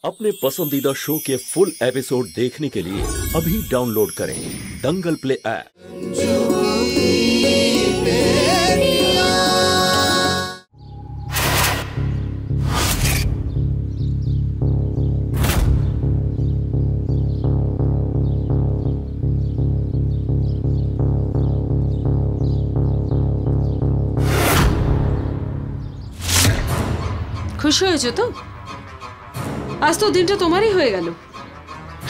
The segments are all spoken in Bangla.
अपने पसंदीदा शो के फुल एपिसोड देखने के लिए अभी डाउनलोड करें दंगल प्ले ऐप। খুশি হয়েছো তো? আজ তো দিনটা তোমারই হয়ে গেল।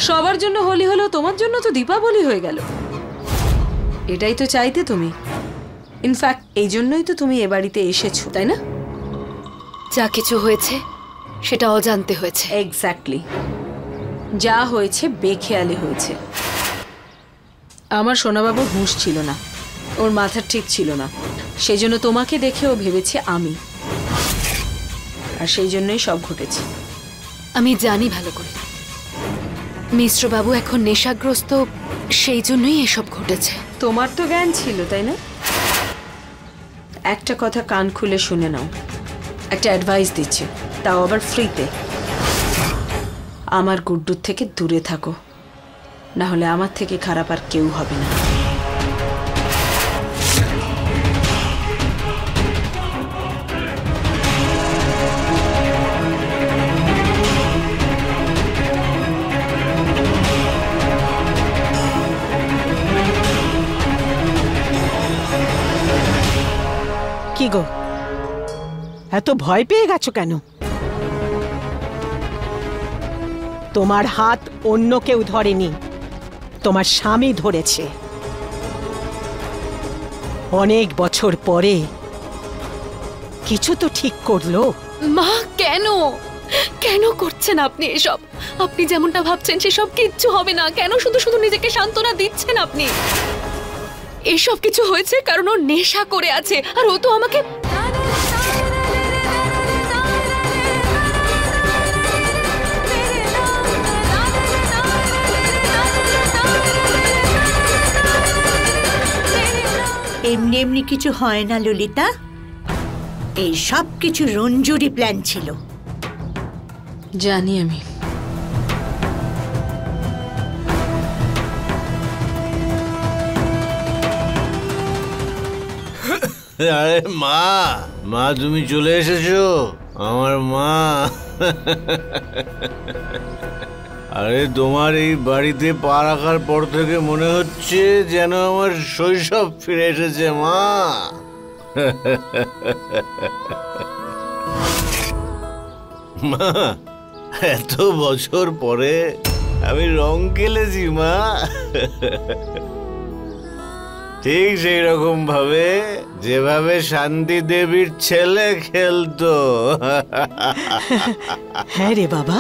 সবার জন্য হোলি হলো, তোমার জন্য তো দীপাবলি হয়ে গেল। এটাই তো চাইতে তুমি। ইনফ্যাক্ট এই জন্যই তো তুমি এ বাড়িতে এসেছো, তাই না? যা কিছু হয়েছে সেটা অজান্তে হয়েছে। এক্স্যাক্টলি, যা হয়েছে বেখেয়ালি হয়েছে। আমার সোনাবাবুর হুঁশ ছিল না, ওর মাথা ঠিক ছিল না। সেই জন্য তোমাকে দেখে ও ভেবেছে আমি, আর সেই জন্যই সব ঘটেছে। আমি জানি ভালো করে মিশ্রবাবু এখন নেশাগ্রস্ত, সেই জন্যই এসব ঘটেছে। তোমার তো জ্ঞান ছিল, তাই না? একটা কথা কান খুলে শুনে নাও, একটা অ্যাডভাইস দিচ্ছে, তাও আবার ফ্রিতে। আমার গুড্ডুর থেকে দূরে থাকো, না হলে আমার থেকে খারাপ আর কেউ হবে না। কি গো, এত ভয় পেয়ে গেছো কেন? তোমার হাত অন্য কেউ ধরেনি, তোমার স্বামী ধরেছে। অনেক বছর পরে কিছু তো ঠিক করলো। মা, কেন কেন করছেন আপনি এসব? আপনি যেমনটা ভাবছেন সেসব কিচ্ছু হবে না। কেন শুধু শুধু নিজেকে সান্ত্বনা দিচ্ছেন আপনি? এসব কিছু হয়েছে কারণ ও নেশা করে আছে, আর ও তো আমাকে এমনি এমনি কিছু হয় না ললিতা, এই সব কিছু রঞ্জুরি প্ল্যান ছিল। জানি আমি। আরে মা, মা তুমি চলে এসেছো, আমার মা। আরে তোমার এই বাড়িতে পা রাখার পর থেকে মনে হচ্ছে যেন আমার শৈশব ফিরে এসেছে মা। মা, এত বছর পরে আমি রং খেলেছি মা, ঠিক সেই রকম ভাবে যেভাবে শান্তি দেবীর ছেলে খেলতো। হ্যাঁ রে বাবা,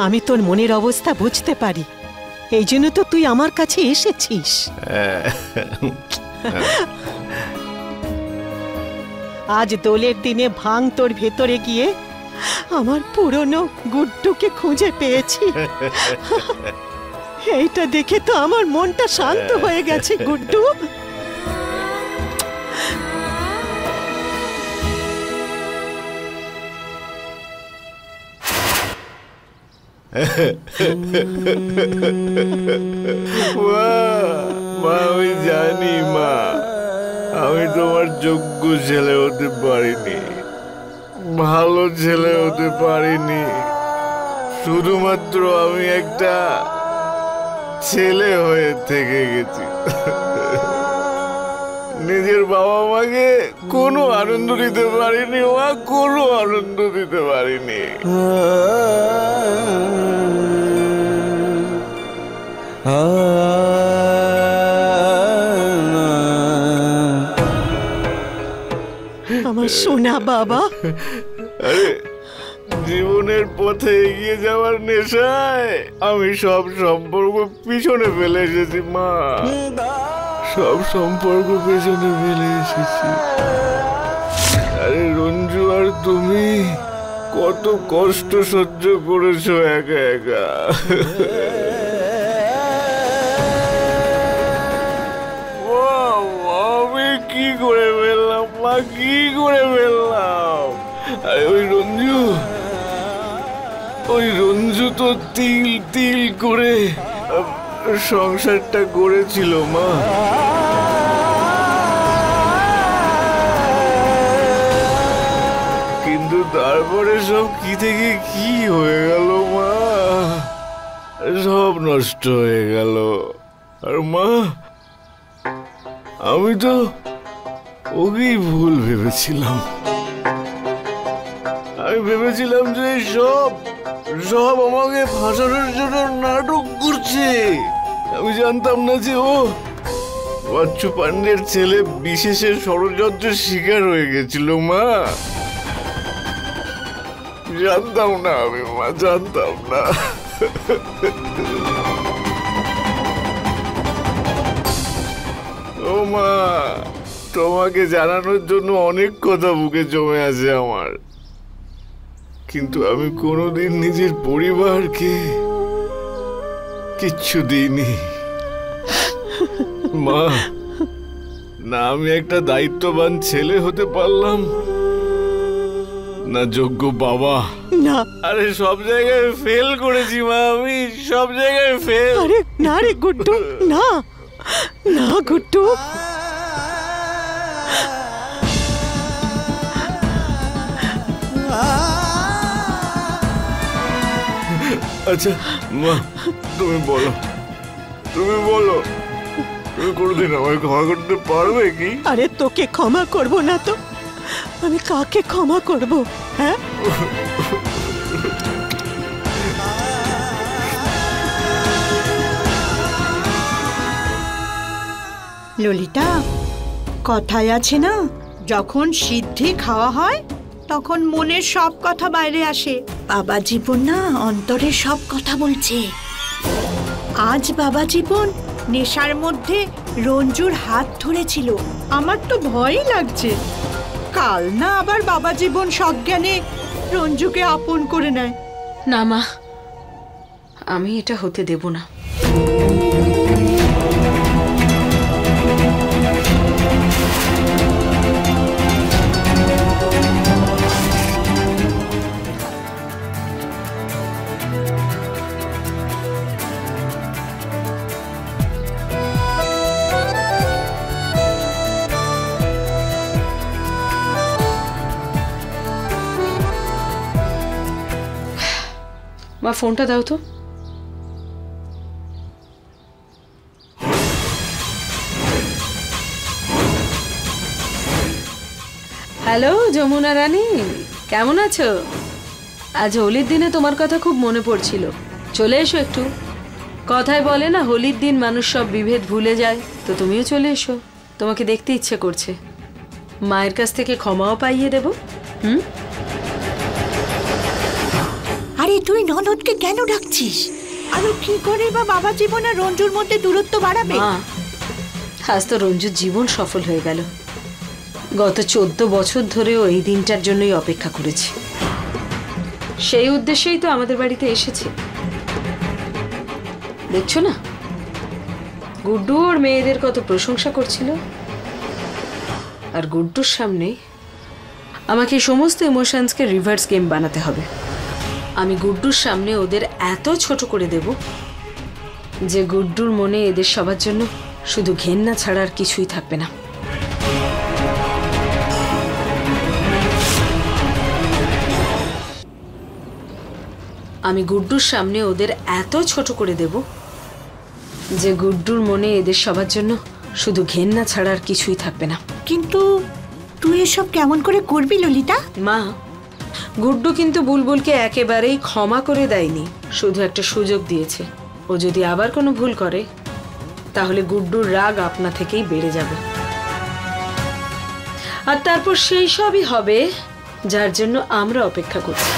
আমি তোর মনের অবস্থা বুঝতে পারি, এই জন্য তো তুই আমার কাছে এসেছিস। আজ দোলের দিনে ভাঙ তোর ভেতরে গিয়ে আমার পুরনো গুড্ডুকে খুঁজে পেয়েছি। এইটা দেখে তো আমার মনটা শান্ত হয়ে গেছে গুড্ডু। মা, আমি জানি মা, আমি তোমার যোগ্য ছেলে হতে পারিনি, ভালো ছেলে হতে পারিনি। শুধুমাত্র আমি একটা ছেলে হয়ে থেকে গেছি। নিজের বাবা মাকে কোনো আনন্দ দিতে পারিনি মা, কোনো আনন্দ দিতে পারিনি। আমার সোনা বাবা। আরে জীবনের পথে এগিয়ে যাওয়ার নেশায় আমি সব সম্পর্ক পিছনে ফেলে এসেছি মা, সব সম্পর্ক পেছনে ফেলে এসেছি। আরে রঞ্জু আর তুমি কত কষ্ট সহ্য করেছো একা একা। আমি কি করে ফেললাম মা, কি করে ফেললাম? আরে ওই রঞ্জু ওই রঞ্জু তো তিল তিল করে সংসারটা গড়েছিল মা। কিন্তু তারপরে সব কি থেকে কি হয়ে গেল মা, সব নষ্ট হয়ে গেল। আর মা, আমি তো ওকেই ভুল ভেবেছিলাম। আমি ভেবেছিলাম যে সব সব আমাকে ফাঁসানোর জন্য নাটক করছে। আমি জানতাম না যে ও বাচ্চু পান্ডের ছেলে বিশেষের ষড়যন্ত্রের শিকার হয়ে গেছিল মা। জানতাম না আমি মা, জানতাম না। ও মা, তোমাকে জানানোর জন্য অনেক কথা বুকে জমে আছে আমার, কিন্তু আমি কোনোদিন নিজের পরিবারকে কিচ্ছু দিইনি মা। না আমি একটা দায়িত্ববান ছেলে হতে পারলাম, না যোগ্য বাবা। না, আরে সব জায়গায় ফেল করেছি মা, আমি সব জায়গায় ফেল। আরে না রে গুড্ডু, না না গুড্ডু। আচ্ছা মা, তুমি বলো, তুমি বলো, তুমি কোনোদিন আমায় ক্ষমা করতে পারবে কি? আরে তোকে ক্ষমা করব না তো আমি কাকে ক্ষমা করব? হ্যাঁ, ললিতা, কথায় আছে না, যখন সিদ্ধি খাওয়া হয় তখন মনের সব কথা বাইরে আসে। বাবা জীবন না অন্তরের সব কথা বলছে। আজ বাবা জীবন নেশার মধ্যে রঞ্জুর হাত ধরেছিল। আমার তো ভয়ই লাগছে, কাল না আবার বাবা জীবন সজ্ঞানে রঞ্জুকে আপন করে নেয়। না মা, আমি এটা হতে দেব না। মা ফোনটা দাও তো। হ্যালো যমুনা রানী, কেমন আছো? আজ হোলির দিনে তোমার কথা খুব মনে পড়ছিল। চলে এসো একটু। কথায় বলে না, হোলির দিন মানুষ সব বিভেদ ভুলে যায়। তো তুমিও চলে এসো, তোমাকে দেখতে ইচ্ছে করছে। মায়ের কাছ থেকে ক্ষমাও পাইয়ে দেব। আরে তুই ননদকে কেন ডাকছিস? আরো কি করে বা বাবা জীবন আর রঞ্জুর মধ্যে দূরত্ব বাড়াবে? মা, আজ তো রঞ্জুর জীবন সফল হয়ে গেল। গত 14 বছর ধরেও এই দিনটার জন্যই অপেক্ষা করেছি। সেই উদ্দেশ্যেই তো আমাদের বাড়িতে এসেছে। দেখছো না, গুড্ডু ওর মেয়েদের কত প্রশংসা করছিল। আর গুড্ডুর সামনে আমাকে সমস্ত ইমোশনসকে রিভার্স গেম বানাতে হবে। আমি গুড্ডুর সামনে ওদের এত ছোট করে দেব যে গুড্ডুর মনে এদের সবার জন্য শুধু ঘেন্না ছাড়া আর কিছুই থাকবে না। আমি গুড্ডুর সামনে ওদের এত ছোট করে দেব যে গুড্ডুর মনে এদের সবার জন্য শুধু ঘেন্না ছাড়া আর কিছুই থাকবে না। কিন্তু তুই এসব কেমন করে করবি ললিতা? মা, গুড্ডু কিন্তু বুলবুলকে একেবারেই ক্ষমা করে দেয়নি, শুধু একটা সুযোগ দিয়েছে। ও যদি আবার কোনো ভুল করে তাহলে গুড্ডুর রাগ আপনা থেকেই বেড়ে যাবে। আর তারপর সেই সবই হবে যার জন্য আমরা অপেক্ষা করছি।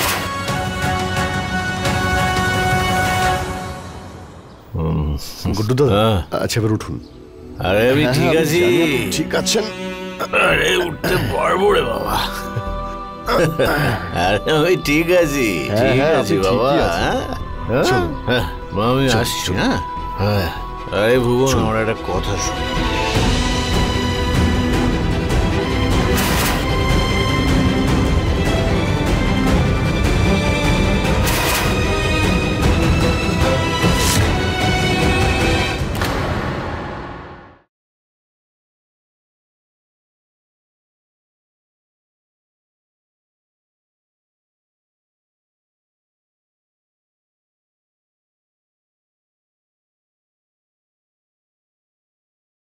গুড্ডু দাদা, আচ্ছা এবার উঠুন। আরে আমি ঠিক আছি। ঠিক আছেন? আরে উঠতে পারবো রে বাবা। আরে আমি ঠিক আছি, ঠিক আছি বাবা। আমি আসছি। হ্যাঁ, আরে ভুবন, আমার একটা কথা শোন।